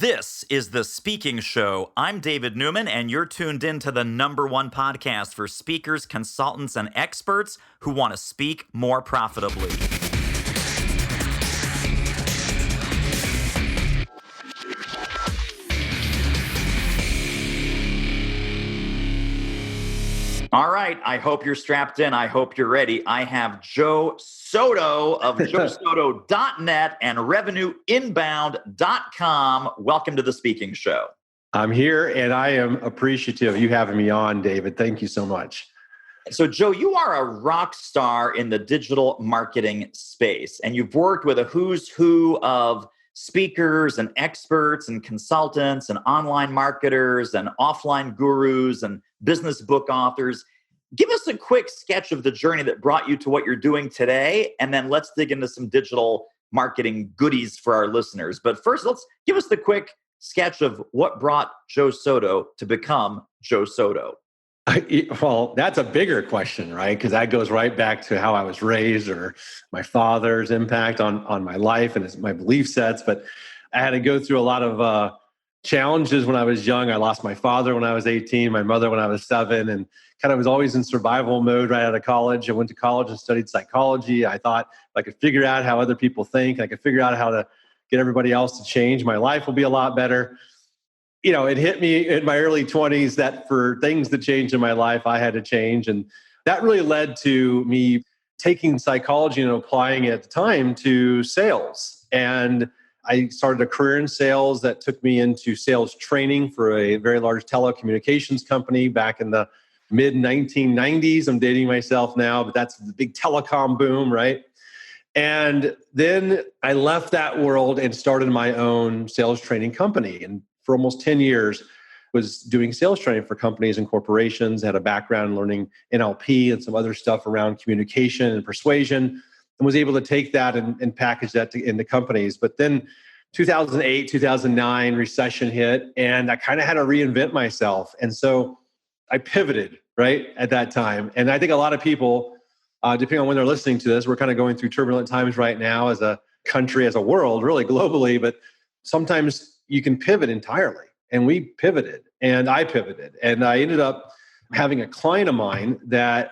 This is The Speaking Show. I'm David Newman, and you're tuned in to the #1 podcast for speakers, consultants, and experts who want to speak more profitably. All right, I hope you're strapped in. I hope you're ready. I have Joe Soto of joesoto.net and revenueinbound.com. Welcome to The Speaking Show. I'm here, and I am appreciative of you having me on, David. Thank you so much. So, Joe, you are a rock star in the digital marketing space, and you've worked with a who's who of speakers and experts and consultants and online marketers and offline gurus and business book authors. Give us a quick sketch of the journey that brought you to what you're doing today, and then let's dig into some digital marketing goodies for our listeners. But first, let's give us the quick sketch of what brought Joe Soto to become Joe Soto. Well, that's a bigger question, right? Because that goes right back to how I was raised or my father's impact on my life and my belief sets. But I had to go through a lot of challenges when I was young. I lost my father when I was 18, my mother when I was 7, and kind of was always in survival mode right out of college. I went to college and studied psychology. I thought if I could figure out how other people think, I could figure out how to get everybody else to change, my life will be a lot better. You know, it hit me in my early 20s that for things to change in my life, I had to change. And that really led to me taking psychology and applying it at the time to sales. And I started a career in sales that took me into sales training for a very large telecommunications company back in the mid 1990s. I'm dating myself now, but that's the big telecom boom, right? And then I left that world and started my own sales training company. And for almost 10 years, was doing sales training for companies and corporations, had a background in learning NLP and some other stuff around communication and persuasion, and was able to take that and package that into companies. But then 2008, 2009, recession hit, and I kind of had to reinvent myself. And so I pivoted, right, at that time. And I think a lot of people, depending on when they're listening to this, we're kind of going through turbulent times right now as a country, as a world, really globally, but sometimes you can pivot entirely. And we pivoted, and I pivoted. And I ended up having a client of mine that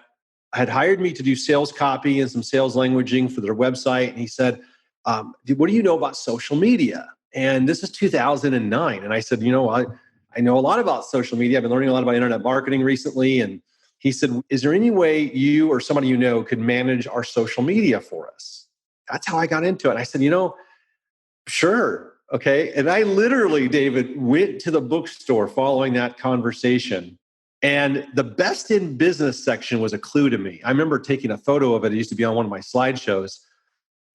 had hired me to do sales copy and some sales languaging for their website. And he said, what do you know about social media? And this is 2009. And I said, I know a lot about social media. I've been learning a lot about internet marketing recently. And he said, is there any way you or somebody you know could manage our social media for us? That's how I got into it. And I said, sure. Okay. And I literally, David, went to the bookstore following that conversation. And the best in business section was a clue to me. I remember taking a photo of it. It used to be on one of my slideshows.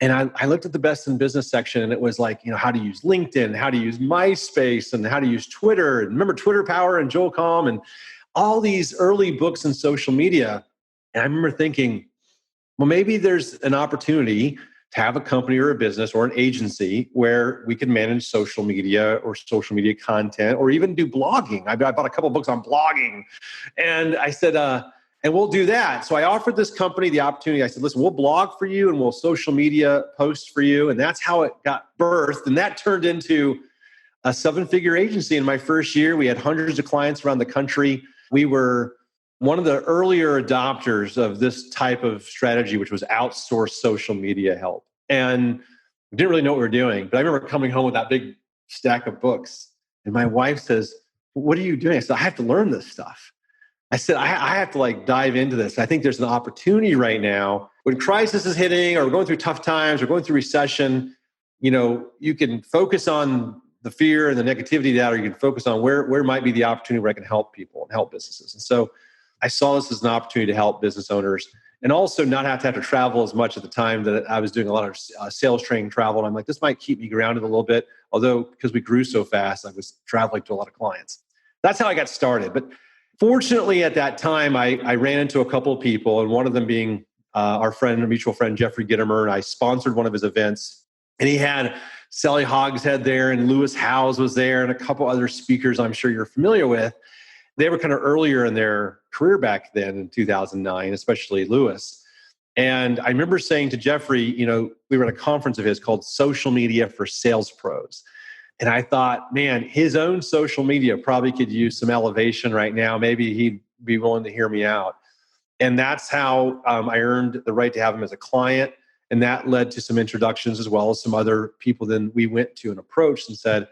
And I looked at the best in business section, and it was like, how to use LinkedIn, how to use MySpace, and how to use Twitter. And remember Twitter Power and Joel Comm and all these early books in social media. And I remember thinking, well, maybe there's an opportunity to have a company or a business or an agency where we can manage social media or social media content or even do blogging. I bought a couple of books on blogging. And I said, and we'll do that. So I offered this company the opportunity. I said, listen, we'll blog for you and we'll social media post for you. And that's how it got birthed. And that turned into a 7-figure agency in my first year. We had hundreds of clients around the country. We were one of the earlier adopters of this type of strategy, which was outsource social media help. And we didn't really know what we were doing. But I remember coming home with that big stack of books. And my wife says, what are you doing? I said, I have to learn this stuff. I said, I have to dive into this. I think there's an opportunity right now when crisis is hitting or we're going through tough times or going through recession. You can focus on the fear and the negativity of that, or you can focus on where might be the opportunity where I can help people and help businesses. And so I saw this as an opportunity to help business owners and also not have to travel as much at the time that I was doing a lot of sales training travel. And I'm like, this might keep me grounded a little bit. Although because we grew so fast, I was traveling to a lot of clients. That's how I got started. But fortunately at that time, I ran into a couple of people, and one of them being our mutual friend, Jeffrey Gittimer. And I sponsored one of his events. And he had Sally Hogshead there, and Lewis Howes was there, and a couple other speakers I'm sure you're familiar with. They were kind of earlier in their career back then in 2009, especially Lewis. And I remember saying to Jeffrey, we were at a conference of his called Social Media for Sales Pros. And I thought, man, his own social media probably could use some elevation right now. Maybe he'd be willing to hear me out. And that's how I earned the right to have him as a client. And that led to some introductions as well as some other people. Then we went to and approached and said,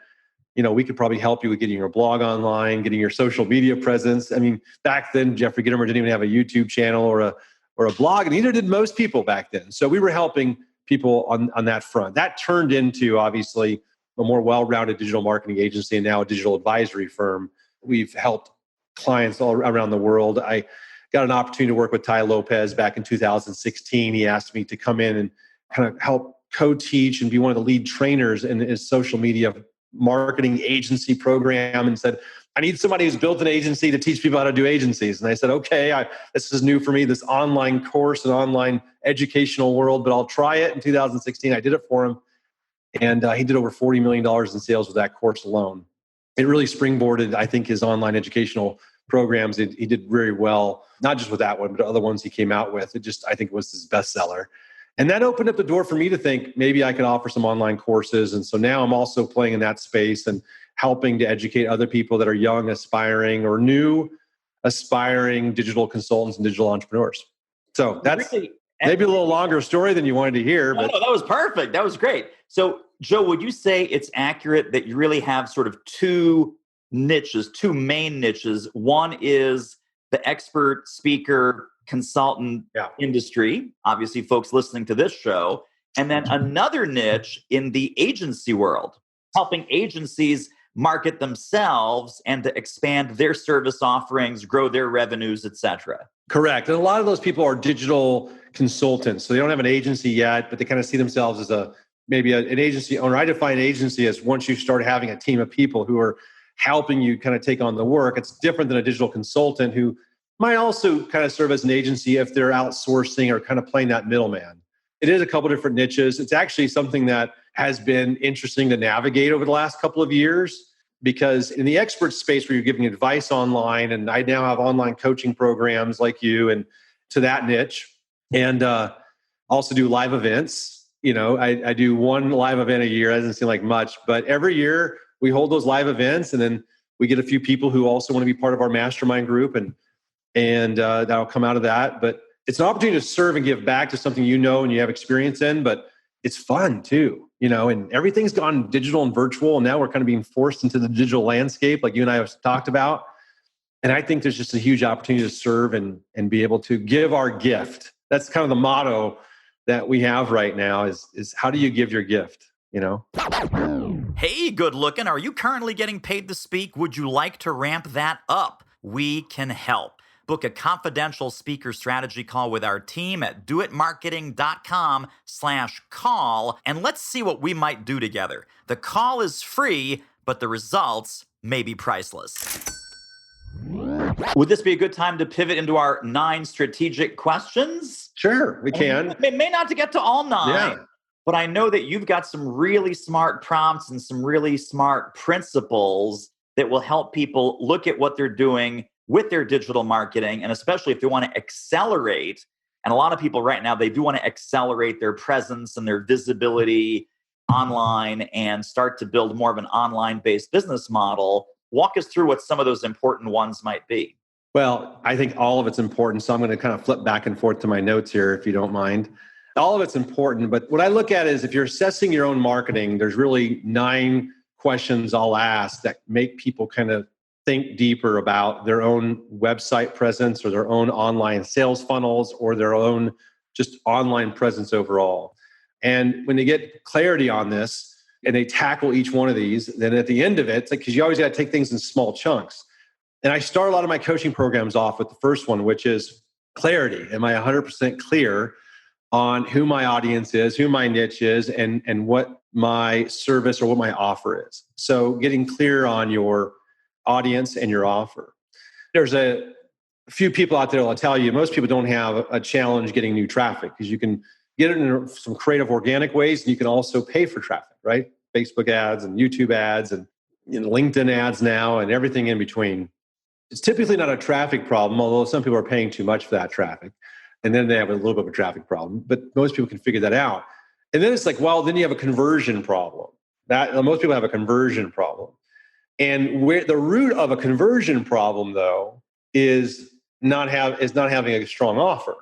we could probably help you with getting your blog online, getting your social media presence. I mean, back then, Jeffrey Gittimer didn't even have a YouTube channel or a blog, and neither did most people back then. So we were helping people on that front. That turned into, obviously, a more well-rounded digital marketing agency and now a digital advisory firm. We've helped clients all around the world. I got an opportunity to work with Ty Lopez back in 2016. He asked me to come in and kind of help co-teach and be one of the lead trainers in his social media marketing agency program, and said, I need somebody who's built an agency to teach people how to do agencies. And I said, okay, this is new for me, this online course and online educational world, but I'll try it. In 2016, I did it for him. And he did over $40 million in sales with that course alone. It really springboarded, I think, his online educational programs. He did very well, not just with that one, but other ones he came out with. I think it was his bestseller. And that opened up the door for me to think maybe I could offer some online courses. And so now I'm also playing in that space and helping to educate other people that are young, aspiring, or new, aspiring digital consultants and digital entrepreneurs. So that's maybe a little longer story than you wanted to hear. But no, that was perfect. That was great. So, Joe, would you say it's accurate that you really have sort of two main niches? One is the expert speaker consultant industry, obviously folks listening to this show, and then another niche in the agency world, helping agencies market themselves and to expand their service offerings, grow their revenues, etc. Correct. And a lot of those people are digital consultants. So they don't have an agency yet, but they kind of see themselves as maybe an agency owner. I define agency as once you start having a team of people who are helping you kind of take on the work. It's different than a digital consultant who might also kind of serve as an agency if they're outsourcing or kind of playing that middleman. It is a couple different niches. It's actually something that has been interesting to navigate over the last couple of years, because in the expert space where you're giving advice online, and I now have online coaching programs like you and to that niche, and also do live events. I do one live event a year. That doesn't seem like much, but every year we hold those live events, and then we get a few people who also want to be part of our mastermind group, and that'll come out of that. But it's an opportunity to serve and give back to something and you have experience in, but it's fun too, and everything's gone digital and virtual. And now we're kind of being forced into the digital landscape like you and I have talked about. And I think there's just a huge opportunity to serve and be able to give our gift. That's kind of the motto that we have right now is how do you give your gift, Hey, good looking. Are you currently getting paid to speak? Would you like to ramp that up? We can help. Book a confidential speaker strategy call with our team at doitmarketing.com/call, and let's see what we might do together. The call is free, but the results may be priceless. Would this be a good time to pivot into our 9 strategic questions? Sure, we can. It may not to get to all 9, but I know that you've got some really smart prompts and some really smart principles that will help people look at what they're doing with their digital marketing, and especially if they want to accelerate. And a lot of people right now, they do want to accelerate their presence and their visibility online and start to build more of an online-based business model. Walk us through what some of those important ones might be. Well, I think all of it's important. So I'm going to kind of flip back and forth to my notes here, if you don't mind. All of it's important. But what I look at is if you're assessing your own marketing, there's really 9 questions I'll ask that make people kind of think deeper about their own website presence or their own online sales funnels or their own just online presence overall. And when they get clarity on this and they tackle each one of these, then at the end of it, it's like, because you always got to take things in small chunks. And I start a lot of my coaching programs off with the first one, which is clarity. Am I 100% clear on who my audience is, who my niche is, and what my service or what my offer is? So getting clear on your audience and your offer. There's a few people out there that will tell you most people don't have a challenge getting new traffic, because you can get it in some creative organic ways, and you can also pay for traffic, right? Facebook ads and YouTube ads and LinkedIn ads now and everything in between. It's typically not a traffic problem, although some people are paying too much for that traffic. And then they have a little bit of a traffic problem, but most people can figure that out. And then it's like, well, then you have a conversion problem. That most people have a conversion problem. And where the root of a conversion problem, though, is not having a strong offer.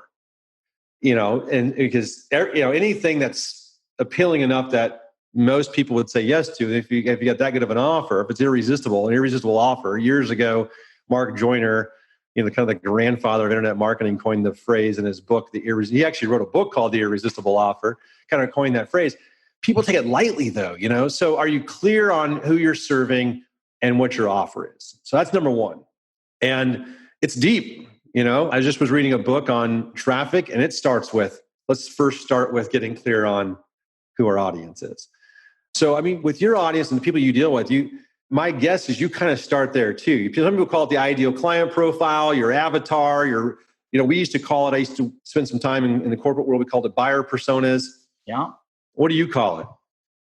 And because anything that's appealing enough that most people would say yes to, if you get that good of an offer, if it's an irresistible offer. Years ago, Mark Joyner, kind of the grandfather of internet marketing, coined the phrase in his book. He actually wrote a book called The Irresistible Offer, kind of coined that phrase. People take it lightly, though. So are you clear on who you're serving and what your offer is? So that's number one. And it's deep. I just was reading a book on traffic, and it starts with, let's first start with getting clear on who our audience is. So, with your audience and the people you deal with, my guess is you kind of start there too. Some people call it the ideal client profile, your avatar, we used to call it, I used to spend some time in the corporate world, we called it buyer personas. Yeah. What do you call it?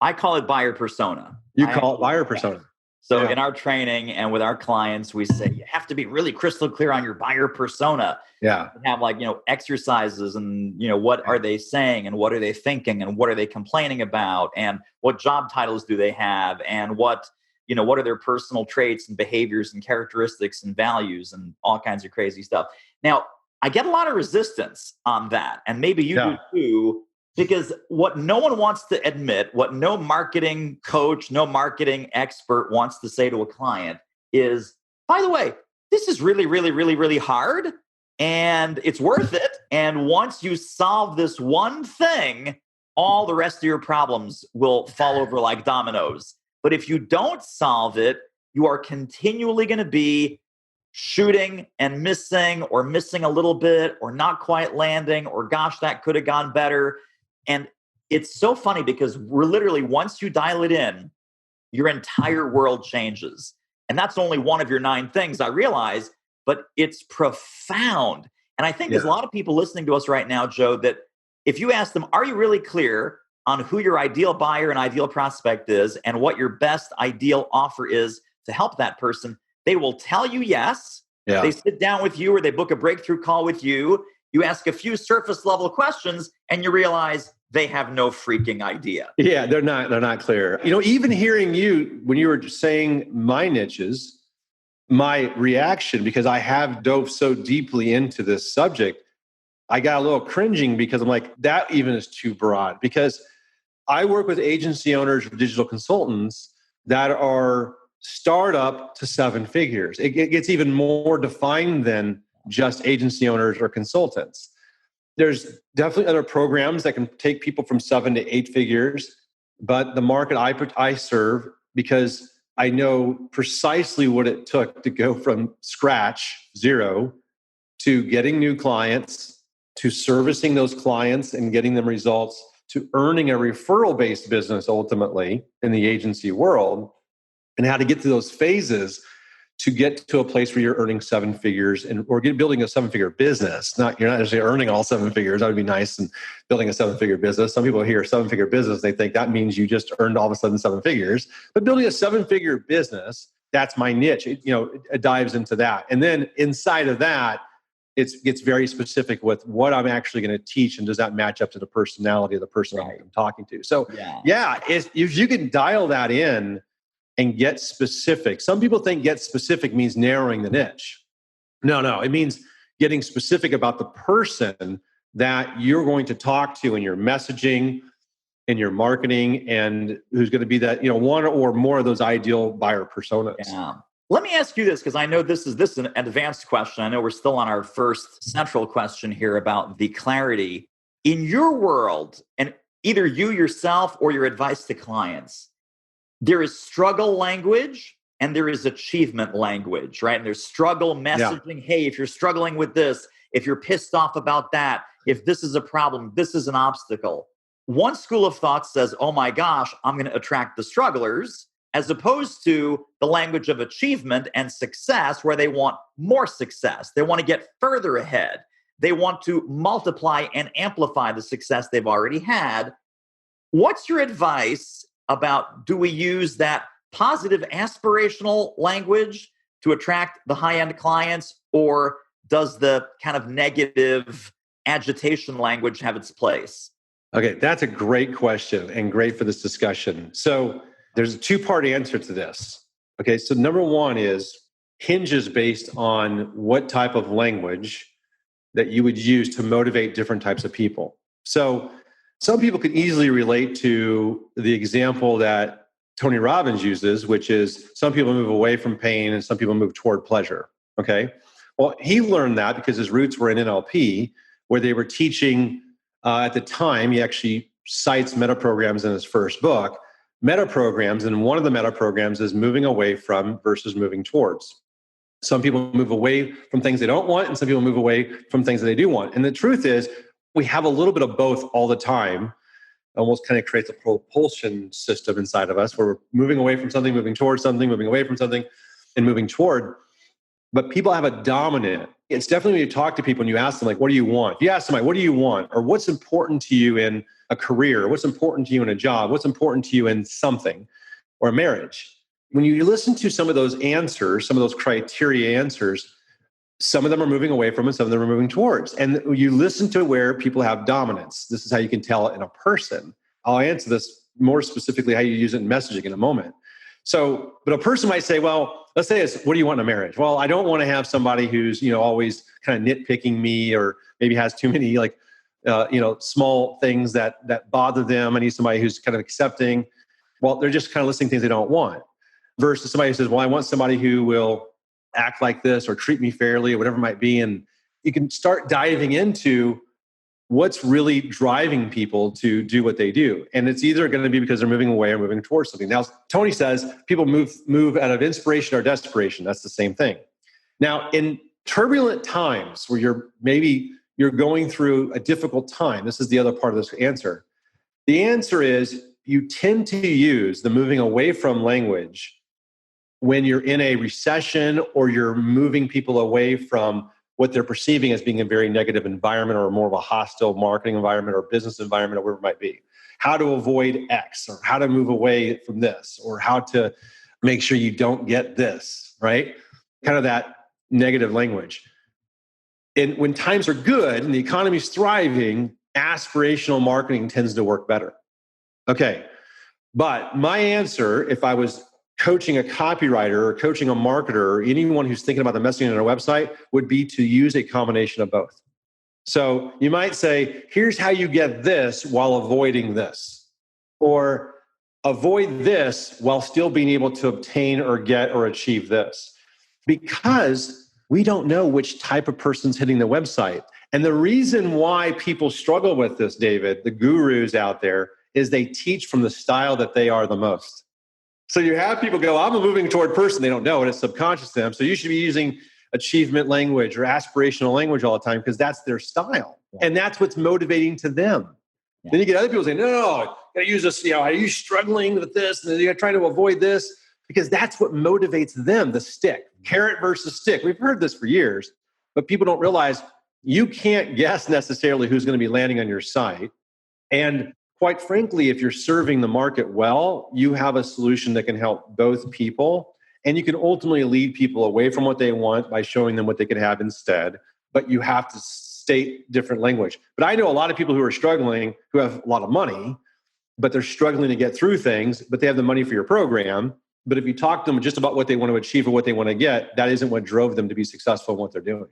I call it buyer persona. You call it buyer persona. So in our training and with our clients, we say you have to be really crystal clear on your buyer persona. Yeah. You have exercises and, what are they saying and what are they thinking and what are they complaining about and what job titles do they have and what are their personal traits and behaviors and characteristics and values and all kinds of crazy stuff. Now, I get a lot of resistance on that, and maybe you do too. Because what no one wants to admit, what no marketing coach, no marketing expert wants to say to a client is, by the way, this is really, really, really, really hard and it's worth it. And once you solve this one thing, all the rest of your problems will fall over like dominoes. But if you don't solve it, you are continually going to be shooting and missing a little bit or not quite landing or gosh, that could have gone better. And it's so funny because we're literally, once you dial it in, your entire world changes. And that's only one of your 9 things, I realize, but it's profound. And I think there's a lot of people listening to us right now, Joe, that if you ask them, are you really clear on who your ideal buyer and ideal prospect is and what your best ideal offer is to help that person, they will tell you yes. Yeah. They sit down with you or they book a breakthrough call with you. You ask a few surface level questions and you realize they have no freaking idea. Yeah, they're not clear. Even hearing you, when you were saying my niches, my reaction, because I have dove so deeply into this subject, I got a little cringing because I'm like, that even is too broad. Because I work with agency owners or digital consultants that are startup to 7 figures. It gets even more defined than just agency owners or consultants. There's definitely other programs that can take people from 7 to 8 figures, but the market I serve, because I know precisely what it took to go from scratch, 0, to getting new clients, to servicing those clients and getting them results, to earning a referral-based business ultimately in the agency world, and how to get through those phases to get to a place where you're earning 7 figures or building a 7-figure business. You're not necessarily earning all 7 figures. That would be nice. And building a 7-figure business. Some people hear 7-figure business, they think that means you just earned all of a sudden 7 figures. But building a 7-figure business, that's my niche. It dives into that. And then inside of that, it gets very specific with what I'm actually going to teach, and does that match up to the personality of the person I'm talking to. So if you can dial that in and get specific. Some people think get specific means narrowing the niche. No, it means getting specific about the person that you're going to talk to in your messaging, in your marketing, and who's going to be that, one or more of those ideal buyer personas. Yeah. Let me ask you this, because I know this is an advanced question. I know we're still on our first central question here about the clarity. In your world, and either you yourself or your advice to clients, there is struggle language and there is achievement language, right? And there's struggle messaging. Hey, if you're struggling with this, if you're pissed off about that, if this is a problem, this is an obstacle. One school of thought says, oh my gosh, I'm going to attract the strugglers, as opposed to the language of achievement and success, where they want more success. They want to get further ahead. They want to multiply and amplify the success they've already had. What's your advice about, do we use that positive aspirational language to attract the high-end clients, or does the kind of negative agitation language have its place? Okay, that's a great question and great for this discussion. So There's a two-part answer to this. Okay, so number one is hinges based on what type of language that you would use to motivate different types of people. So some people can easily relate to the example that Tony Robbins uses, which is some people move away from pain and some people move toward pleasure. Okay. Well, he learned that because his roots were in NLP, where they were teaching at the time, he actually cites meta programs in his first book, meta programs. And one of the meta programs is moving away from versus moving towards. Some people move away from things they don't want, and some people move away from things that they do want. And the truth is, we have a little bit of both all the time. Almost kind of creates a propulsion system inside of us where we're moving away from something, moving towards something, moving away from something, and moving toward. But people have a dominant. It's definitely when you talk to people and you ask them, like, what do you want? If you ask somebody, what do you want? Or what's important to you in a career? What's important to you in a job? What's important to you in something or a marriage? When you listen to some of those answers, some of those criteria answers, some of them are moving away from and some of them are moving towards. And you listen to where people have dominance. This is how you can tell it in a person. I'll answer this more specifically how you use it in messaging in a moment. So, but a person might say, well, let's say it's, what do you want in a marriage? Well, I don't want to have somebody who's, always kind of nitpicking me or maybe has too many small things that bother them. I need somebody who's kind of accepting. Well, they're just kind of listing things they don't want. Versus somebody who says, well, I want somebody who will act like this or treat me fairly or whatever it might be. And you can start diving into what's really driving people to do what they do. And it's either going to be because they're moving away or moving towards something. Now, Tony says people move out of inspiration or desperation. That's the same thing. Now, in turbulent times where you're going through a difficult time, this is the other part of this answer. The answer is you tend to use the moving away from language when you're in a recession or you're moving people away from what they're perceiving as being a very negative environment or more of a hostile marketing environment or business environment or whatever it might be. How to avoid X or how to move away from this or how to make sure you don't get this, right? Kind of that negative language. And when times are good and the economy's thriving, aspirational marketing tends to work better. Okay. But my answer, if I was coaching a copywriter or coaching a marketer or anyone who's thinking about the messaging on their website would be to use a combination of both. So you might say, here's how you get this while avoiding this, or avoid this while still being able to obtain or get or achieve this, because we don't know which type of person's hitting the website. And the reason why people struggle with this, David, the gurus out there, is they teach from the style that they are the most. So you have people go, I'm a moving toward person. They don't know it. It's subconscious to them. So you should be using achievement language or aspirational language all the time because that's their style. Yeah. And that's what's motivating to them. Yeah. Then you get other people saying, no, got to use this. Are you struggling with this? And you're trying to avoid this because that's what motivates them, the stick, carrot versus stick. We've heard this for years, but people don't realize you can't guess necessarily who's going to be landing on your site. And quite frankly, if you're serving the market well, you have a solution that can help both people. And you can ultimately lead people away from what they want by showing them what they can have instead. But you have to state different language. But I know a lot of people who are struggling, who have a lot of money, but they're struggling to get through things, but they have the money for your program. But if you talk to them just about what they want to achieve or what they want to get, that isn't what drove them to be successful in what they're doing.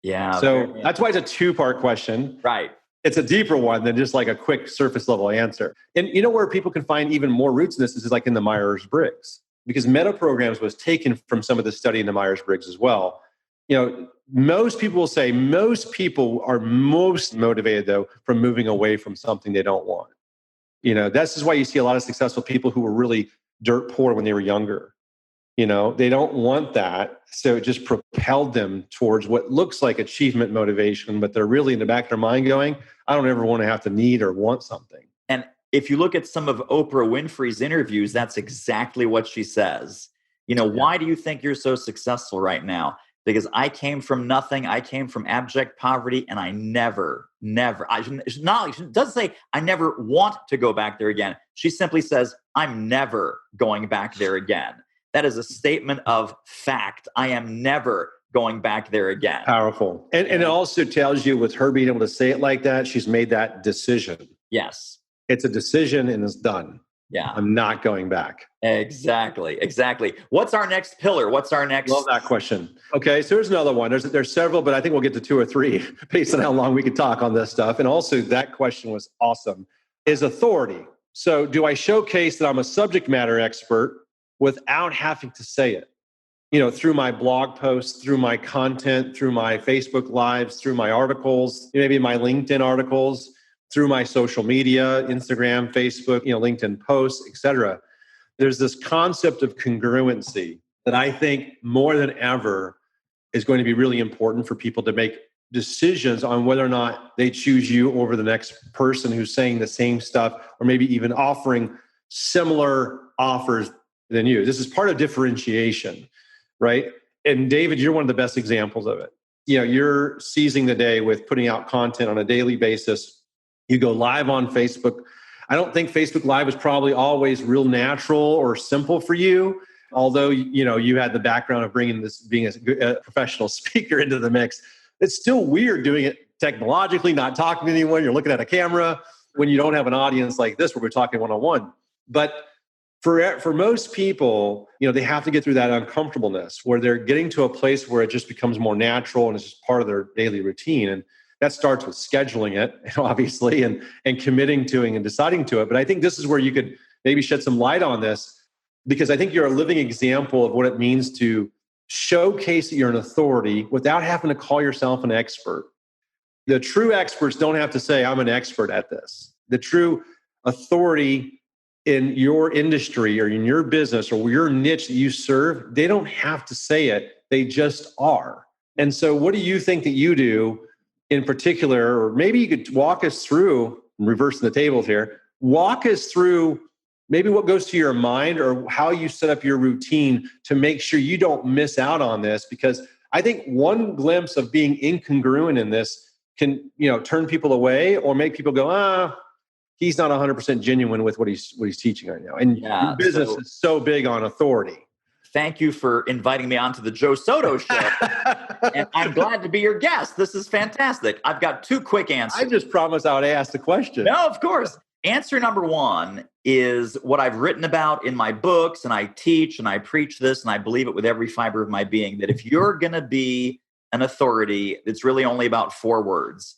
Yeah. So that's why it's a two-part question. Right. It's a deeper one than just like a quick surface level answer. And you know where people can find even more roots in this is like in the Myers-Briggs, because meta programs was taken from some of the study in the Myers-Briggs as well. Most people will say most people are most motivated though from moving away from something they don't want. This is why you see a lot of successful people who were really dirt poor when they were younger. They don't want that. So it just propelled them towards what looks like achievement motivation, but they're really in the back of their mind going, I don't ever want to have to need or want something. And if you look at some of Oprah Winfrey's interviews, that's exactly what she says. Why do you think you're so successful right now? Because I came from nothing. I came from abject poverty, and I she doesn't say I never want to go back there again. She simply says, I'm never going back there again. That is a statement of fact. I am never going back there again. Powerful. And it also tells you with her being able to say it like that, she's made that decision. Yes. It's a decision and it's done. Yeah. I'm not going back. Exactly. What's our next pillar? What's our next? Love that question. Okay, so here's another one. There's several, but I think we'll get to two or three based on how long we can talk on this stuff. And also, that question was awesome. Is authority. So do I showcase that I'm a subject matter expert without having to say it? Through my blog posts, through my content, through my Facebook lives, through my articles, maybe my LinkedIn articles, through my social media, Instagram, Facebook, LinkedIn posts, etc. There's this concept of congruency that I think more than ever is going to be really important for people to make decisions on whether or not they choose you over the next person who's saying the same stuff or maybe even offering similar offers than you. This is part of differentiation, right? And David, you're one of the best examples of it. You're seizing the day with putting out content on a daily basis. You go live on Facebook. I don't think Facebook Live is probably always real natural or simple for you, although you had the background of being a professional speaker into the mix. It's still weird doing it technologically, not talking to anyone. You're looking at a camera when you don't have an audience like this where we're talking one-on-one. But for most people, they have to get through that uncomfortableness where they're getting to a place where it just becomes more natural and it's just part of their daily routine. And that starts with scheduling it, obviously, and committing to it and deciding to it. But I think this is where you could maybe shed some light on this, because I think you're a living example of what it means to showcase that you're an authority without having to call yourself an expert. The true experts don't have to say, I'm an expert at this. The true authority in your industry or in your business or your niche that you serve, they don't have to say it. They just are. And so what do you think that you do in particular, or maybe you could walk us through, reversing the tables here, walk us through maybe what goes to your mind or how you set up your routine to make sure you don't miss out on this. Because I think one glimpse of being incongruent in this can, turn people away or make people go, he's not 100% genuine with what he's teaching right now. And your business is so big on authority. Thank you for inviting me onto the Joe Soto show. And I'm glad to be your guest. This is fantastic. I've got two quick answers. I just promised I would ask the question. No, of course. Answer number one is what I've written about in my books, and I teach and I preach this, and I believe it with every fiber of my being, that if you're going to be an authority, it's really only about 4 words.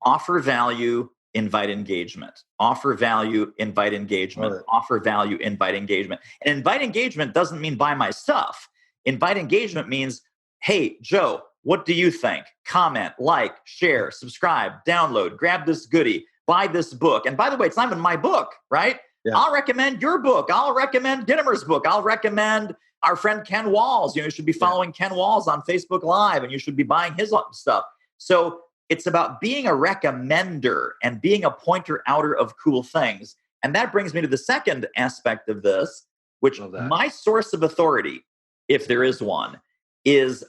Offer value, invite engagement. Offer value, invite engagement. Offer value, invite engagement. And invite engagement doesn't mean buy my stuff. Invite engagement means, hey, Joe, what do you think? Comment, like, share, subscribe, download, grab this goodie, buy this book. And by the way, it's not even my book, right? Yeah. I'll recommend your book. I'll recommend Gittimer's book. I'll recommend our friend Ken Walls. You should be following Ken Walls on Facebook Live, and you should be buying his stuff. So it's about being a recommender and being a pointer outer of cool things. And that brings me to the second aspect of this, which my source of authority, if there is one, is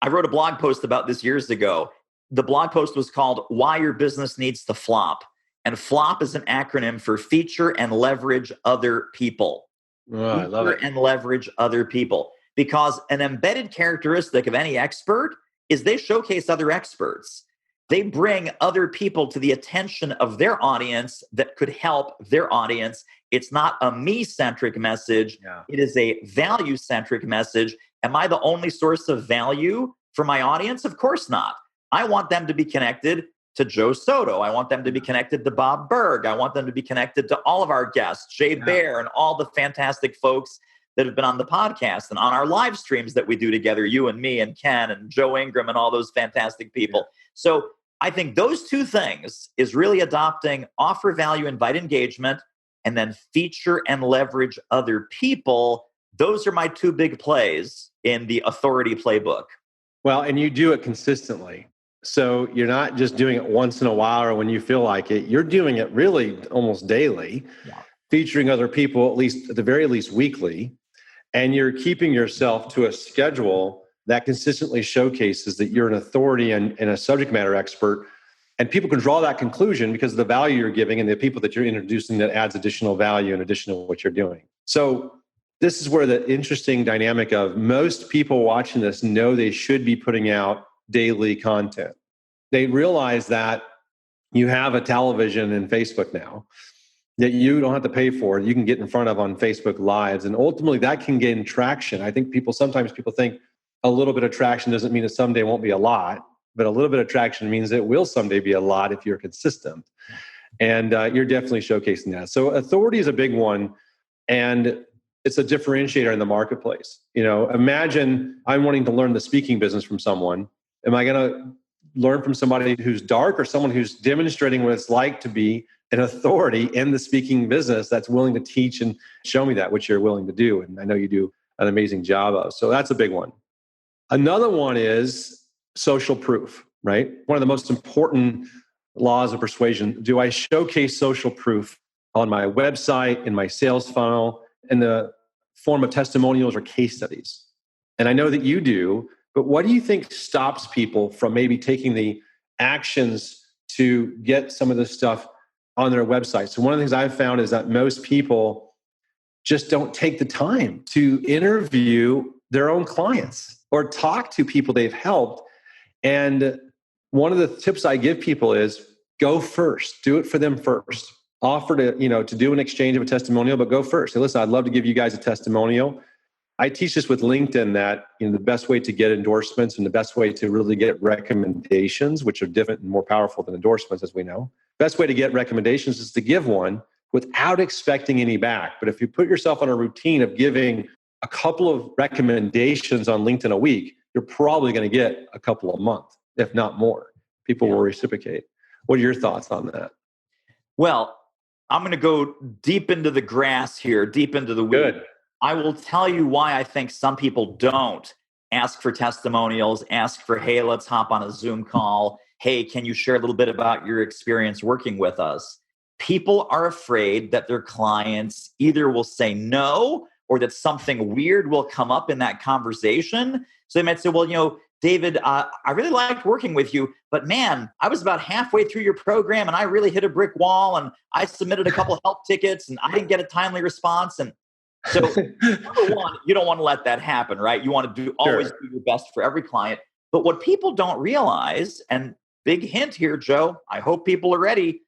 I wrote a blog post about this years ago. The blog post was called Why Your Business Needs to Flop. And FLOP is an acronym for feature and leverage other people. I love it. And leverage other people. Because an embedded characteristic of any expert is they showcase other experts. They bring other people to the attention of their audience that could help their audience. It's not a me-centric message. Yeah. It is a value-centric message. Am I the only source of value for my audience? Of course not. I want them to be connected to Joe Soto. I want them to be connected to Bob Berg. I want them to be connected to all of our guests, Jay Baer, and all the fantastic folks that have been on the podcast and on our live streams that we do together, you and me and Ken and Joe Ingram and all those fantastic people. Yeah. So I think those two things is really adopting offer value, invite engagement, and then feature and leverage other people. Those are my 2 big plays in the authority playbook. Well, and you do it consistently. So you're not just doing it once in a while or when you feel like it. You're doing it really almost daily, featuring other people, at the very least weekly. And you're keeping yourself to a schedule that consistently showcases that you're an authority and a subject matter expert. And people can draw that conclusion because of the value you're giving and the people that you're introducing that adds additional value in addition to what you're doing. So this is where the interesting dynamic of most people watching this know they should be putting out daily content. They realize that you have a television and Facebook now. that you don't have to pay for, you can get in front of on Facebook Lives. And ultimately that can gain traction. I think sometimes people think a little bit of traction doesn't mean that someday won't be a lot, but a little bit of traction means it will someday be a lot if you're consistent. And you're definitely showcasing that. So authority is a big one. And it's a differentiator in the marketplace. Imagine I'm wanting to learn the speaking business from someone. Am I going to learn from somebody who's dark or someone who's demonstrating what it's like to be an authority in the speaking business that's willing to teach and show me that, which you're willing to do? And I know you do an amazing job of. So that's a big one. Another one is social proof, right? One of the most important laws of persuasion. Do I showcase social proof on my website, in my sales funnel, in the form of testimonials or case studies? And I know that you do, but what do you think stops people from maybe taking the actions to get some of this stuff on their website? So one of the things I've found is that most people just don't take the time to interview their own clients or talk to people they've helped. And one of the tips I give people is go first, do it for them first. Offer to do an exchange of a testimonial, but go first. Say, listen, I'd love to give you guys a testimonial. I teach this with LinkedIn that the best way to get endorsements and the best way to really get recommendations, which are different and more powerful than endorsements, as we know. Best way to get recommendations is to give one without expecting any back. But if you put yourself on a routine of giving a couple of recommendations on LinkedIn a week, you're probably going to get a couple a month, if not more. People will reciprocate. What are your thoughts on that? Well, I'm going to go deep into the grass here, deep into the weeds. Good. I will tell you why I think some people don't ask for testimonials, ask for, hey, let's hop on a Zoom call. Hey, can you share a little bit about your experience working with us? People are afraid that their clients either will say no or that something weird will come up in that conversation. So they might say, well, David, I really liked working with you, but man, I was about halfway through your program and I really hit a brick wall and I submitted a couple help tickets and I didn't get a timely response. And so number one, you don't want to let that happen, right? You want to always do your best for every client. But what people don't realize, and big hint here, Joe, I hope people are ready,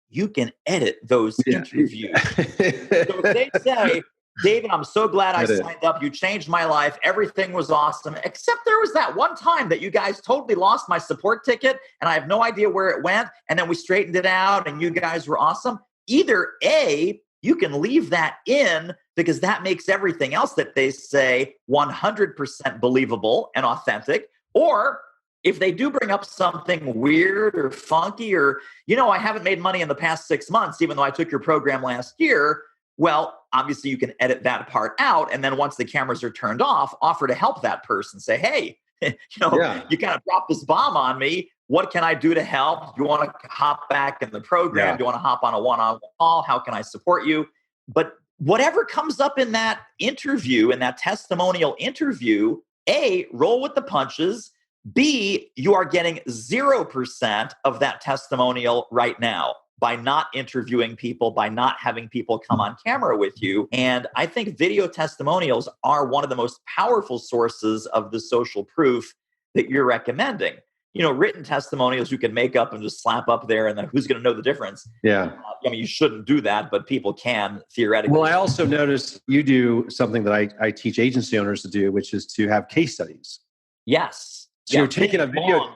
you can edit those interviews. So if they say, David, I'm so glad I signed up. You changed my life. Everything was awesome. Except there was that one time that you guys totally lost my support ticket and I have no idea where it went. And then we straightened it out and you guys were awesome. Either A, you can leave that in because that makes everything else that they say 100% believable and authentic. Or if they do bring up something weird or funky or, I haven't made money in the past 6 months, even though I took your program last year. Well, obviously you can edit that part out. And then once the cameras are turned off, offer to help that person. Say, hey, you kind of dropped this bomb on me. What can I do to help? Do you want to hop back in the program? Do you want to hop on a one-on-one call? How can I support you? But whatever comes up in that interview, in that testimonial interview, A, roll with the punches. B, you are getting 0% of that testimonial right now by not interviewing people, by not having people come on camera with you. And I think video testimonials are one of the most powerful sources of the social proof that you're recommending. Written testimonials you can make up and just slap up there, and then who's going to know the difference? Yeah. You shouldn't do that, but people can theoretically. Well, I also noticed you do something that I teach agency owners to do, which is to have case studies. Yes. So you're taking a video,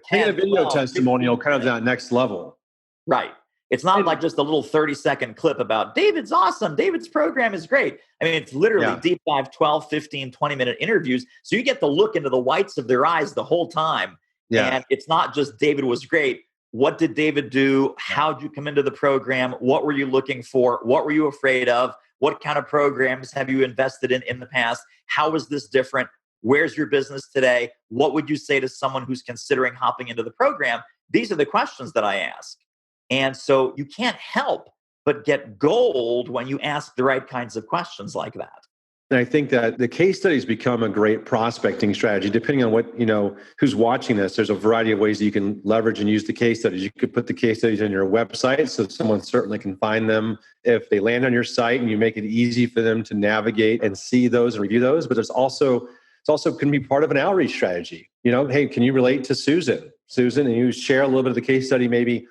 testimonial kind of that next level. Right. It's not like just a little 30-second clip about David's awesome. David's program is great. I mean, it's literally deep dive, 12, 15, 20-minute interviews. So you get to look into the whites of their eyes the whole time. Yeah. And it's not just David was great. What did David do? How did you come into the program? What were you looking for? What were you afraid of? What kind of programs have you invested in the past? How is this different? Where's your business today? What would you say to someone who's considering hopping into the program? These are the questions that I ask. And so you can't help but get gold when you ask the right kinds of questions like that. And I think that the case studies become a great prospecting strategy. Depending on what, who's watching this, there's a variety of ways that you can leverage and use the case studies. You could put the case studies on your website so someone certainly can find them if they land on your site, and you make it easy for them to navigate and see those and review those. But it's also can be part of an outreach strategy. Hey, can you relate to Susan? And you share a little bit of the case study maybe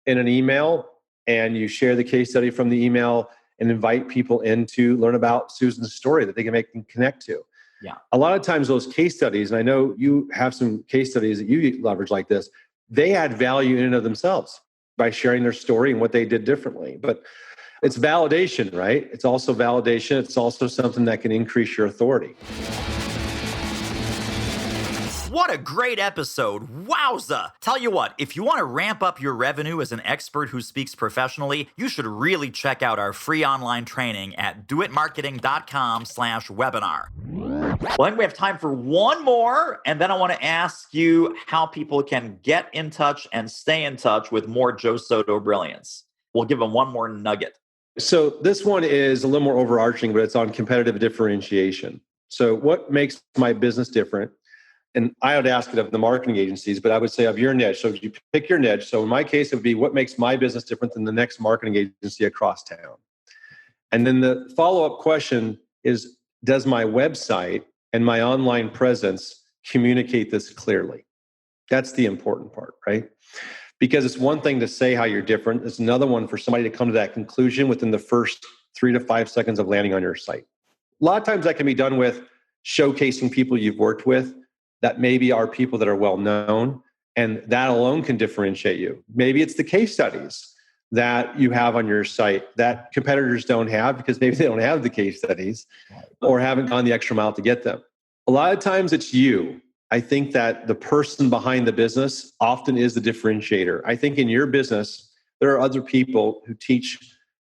in an email, and you share the case study from the email and invite people in to learn about Susan's story that they can make them connect to. Yeah. A lot of times those case studies, and I know you have some case studies that you leverage like this, they add value in and of themselves by sharing their story and what they did differently. But it's validation, right? It's also validation. It's also something that can increase your authority. What a great episode. Wowza. Tell you what, if you want to ramp up your revenue as an expert who speaks professionally, you should really check out our free online training at doitmarketing.com/webinar. Well, I think we have time for one more, and then I want to ask you how people can get in touch and stay in touch with more Joe Soto brilliance. We'll give them one more nugget. So this one is a little more overarching, but it's on competitive differentiation. So what makes my business different? And I would ask it of the marketing agencies, but I would say of your niche. So if you pick your niche, so in my case, it would be what makes my business different than the next marketing agency across town? And then the follow-up question is, does my website and my online presence communicate this clearly? That's the important part, right? Because it's one thing to say how you're different. It's another one for somebody to come to that conclusion within the first 3 to 5 seconds of landing on your site. A lot of times that can be done with showcasing people you've worked with that maybe are people that are well known, and that alone can differentiate you. Maybe it's the case studies that you have on your site that competitors don't have because maybe they don't have the case studies or haven't gone the extra mile to get them. A lot of times it's you. I think that the person behind the business often is the differentiator. I think in your business, there are other people who teach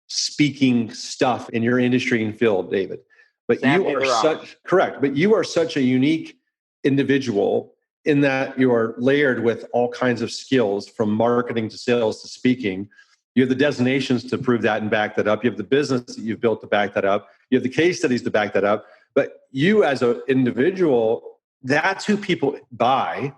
speaking stuff in your industry and field, David. But you are correct. But you are such a unique individual in that you are layered with all kinds of skills from marketing to sales to speaking. You have the designations to prove that and back that up. You have the business that you've built to back that up. You have the case studies to back that up. But you as an individual, that's who people buy,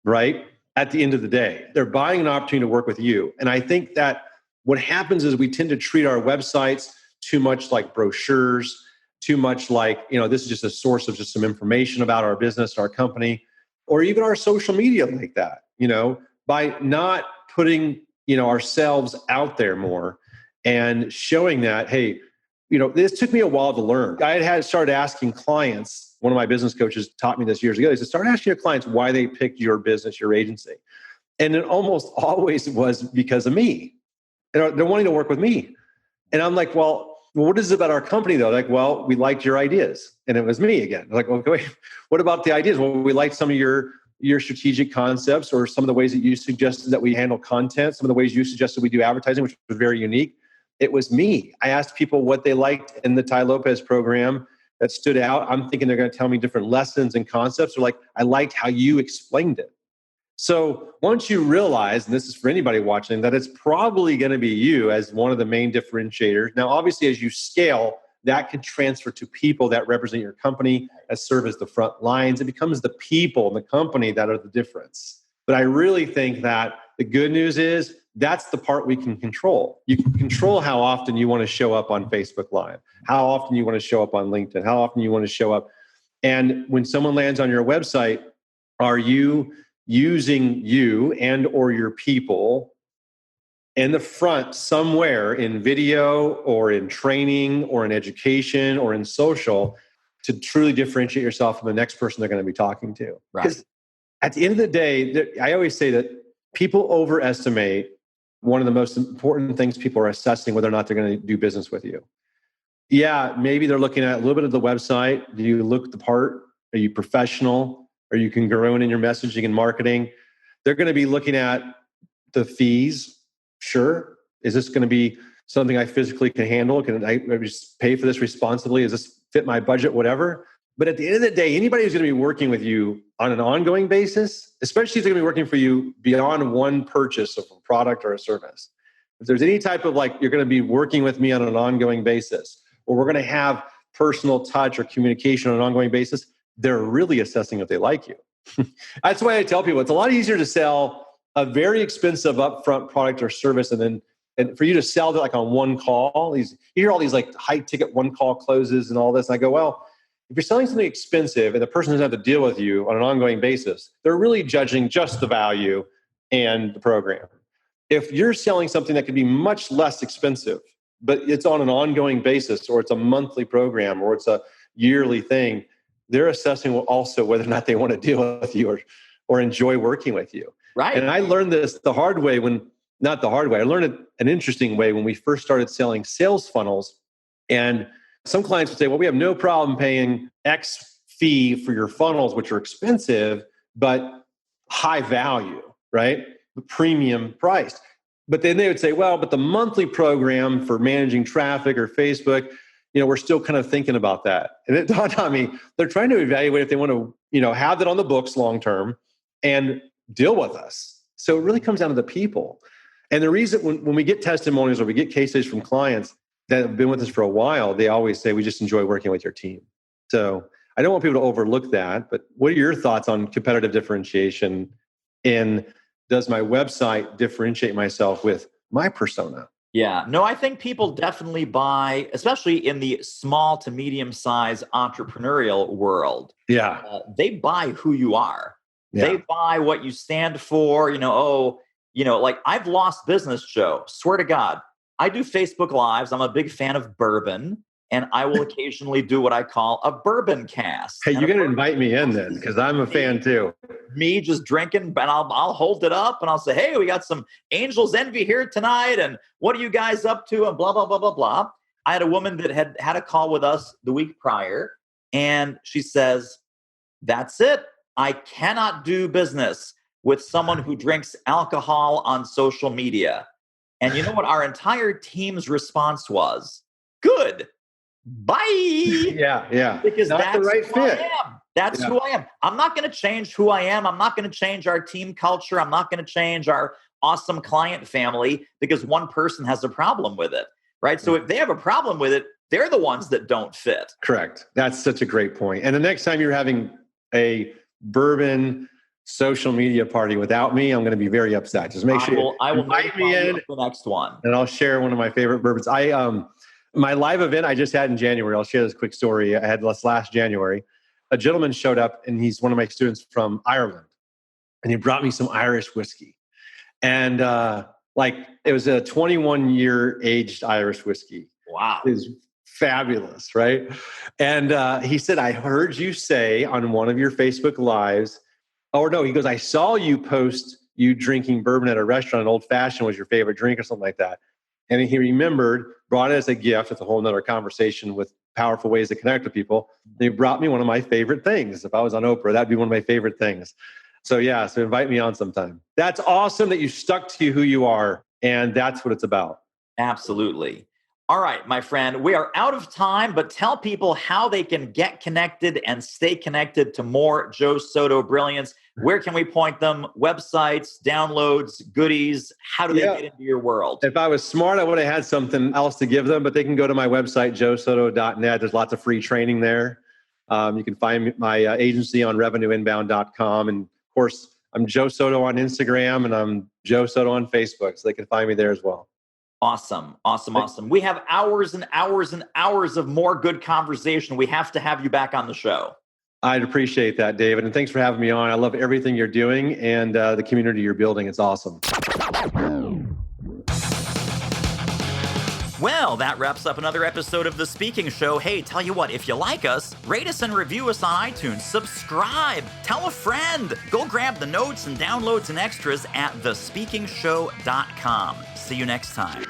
right? At the end of the day, they're buying an opportunity to work with you. And I think that what happens is we tend to treat our websites too much like brochures, too much like, this is just a source of just some information about our business, our company, or even our social media like that, by not putting, ourselves out there more and showing that, hey, this took me a while to learn. I had started asking clients. One of my business coaches taught me this years ago. He said, start asking your clients why they picked your business, your agency. And it almost always was because of me. They're wanting to work with me. And I'm like, well, what is it about our company though? Like, well, we liked your ideas. And it was me again. Like, okay, wait, what about the ideas? Well, we liked some of your strategic concepts or some of the ways that you suggested that we handle content, some of the ways you suggested we do advertising, which was very unique. It was me. I asked people what they liked in the Ty Lopez program that stood out. I'm thinking they're going to tell me different lessons and concepts, or like, I liked how you explained it. So once you realize, and this is for anybody watching, that it's probably going to be you as one of the main differentiators. Now, obviously, as you scale, that can transfer to people that represent your company, that serve as the front lines. It becomes the people in the company that are the difference. But I really think that the good news is that's the part we can control. You can control how often you want to show up on Facebook Live, how often you want to show up on LinkedIn, how often you want to show up. And when someone lands on your website, are you using you and or your people in the front somewhere in video or in training or in education or in social to truly differentiate yourself from the next person they're going to be talking to? Because at the end of the day, I always say that people overestimate one of the most important things people are assessing whether or not they're going to do business with you. Yeah, maybe they're looking at a little bit of the website. Do you look the part? Are you professional? Are you congruent in your messaging and marketing? They're going to be looking at the fees. Sure. Is this going to be something I physically can handle? Can I just pay for this responsibly? Does this fit my budget? Whatever. But at the end of the day, anybody who's going to be working with you on an ongoing basis, especially if they're going to be working for you beyond one purchase of a product or a service, if there's any type of like, you're going to be working with me on an ongoing basis, or we're going to have personal touch or communication on an ongoing basis, they're really assessing if they like you. That's why I tell people it's a lot easier to sell a very expensive upfront product or service and for you to sell it like on one call. You hear all these like high ticket one call closes and all this. And I go, well, if you're selling something expensive and the person doesn't have to deal with you on an ongoing basis, they're really judging just the value and the program. if you're selling something that could be much less expensive, but it's on an ongoing basis, or it's a monthly program, or it's a yearly thing, they're assessing also whether or not they want to deal with you or enjoy working with you. Right. And I learned this the hard way not the hard way. I learned it an interesting way when we first started selling sales funnels. And some clients would say, well, we have no problem paying X fee for your funnels, which are expensive, but high value, right? Premium priced. But then they would say, well, but the monthly program for managing traffic or Facebook, we're still kind of thinking about that. And it dawned on me, they're trying to evaluate if they want to, have that on the books long-term and deal with us. So it really comes down to the people. And the reason when we get testimonials or we get case studies from clients that have been with us for a while, they always say, we just enjoy working with your team. So I don't want people to overlook that, but what are your thoughts on competitive differentiation? And does my website differentiate myself with my persona? Yeah, no, I think people definitely buy, especially in the small to medium size entrepreneurial world. Yeah. They buy who you are. Yeah. They buy what you stand for. Like I've lost business, Joe. Swear to God. I do Facebook Lives. I'm a big fan of bourbon, and I will occasionally do what I call a bourbon cast. Hey, you're going to invite me in then, because I'm a fan too. Me just drinking, and I'll hold it up and I'll say, hey, we got some Angels Envy here tonight, and what are you guys up to, and blah, blah, blah, blah, blah. I had a woman that had a call with us the week prior, and she says, that's it. I cannot do business with someone who drinks alcohol on social media. And you know what our entire team's response was? Good. Bye. Yeah. Because not that's the right who fit. I am. That's who I am. I'm not going to change who I am. I'm not going to change our team culture. I'm not going to change our awesome client family because one person has a problem with it, right? So if they have a problem with it, they're the ones that don't fit. Correct. That's such a great point. And the next time you're having a bourbon social media party without me, I'm going to be very upset. Just make sure I will invite me in the next one, and I'll share one of my favorite bourbons. My live event I just had in January. I'll share this quick story. I had last January. A gentleman showed up, and he's one of my students from Ireland, and he brought me some Irish whiskey, and it was a 21-year aged Irish whiskey. Wow, it was fabulous, right? And he said, I heard you say on one of your Facebook Lives. Oh, no, he goes, I saw you post you drinking bourbon at a restaurant, and old fashioned was your favorite drink or something like that. And he remembered, brought it as a gift. It's a whole nother conversation with powerful ways to connect with people. And he brought me one of my favorite things. If I was on Oprah, that'd be one of my favorite things. So invite me on sometime. That's awesome that you stuck to who you are. And that's what it's about. Absolutely. All right, my friend, we are out of time, but tell people how they can get connected and stay connected to more Joe Soto brilliance. Where can we point them? Websites, downloads, goodies? How do they get into your world? If I was smart, I would have had something else to give them, but they can go to my website, joesoto.net. There's lots of free training there. You can find my agency on revenueinbound.com. And of course, I'm Joe Soto on Instagram, and I'm Joe Soto on Facebook. So they can find me there as well. Awesome. We have hours and hours and hours of more good conversation. We have to have you back on the show. I'd appreciate that, David. And thanks for having me on. I love everything you're doing and the community you're building. It's awesome. Well, that wraps up another episode of The Speaking Show. Hey, tell you what, if you like us, rate us and review us on iTunes. Subscribe. Tell a friend. Go grab the notes and downloads and extras at thespeakingshow.com. See you next time.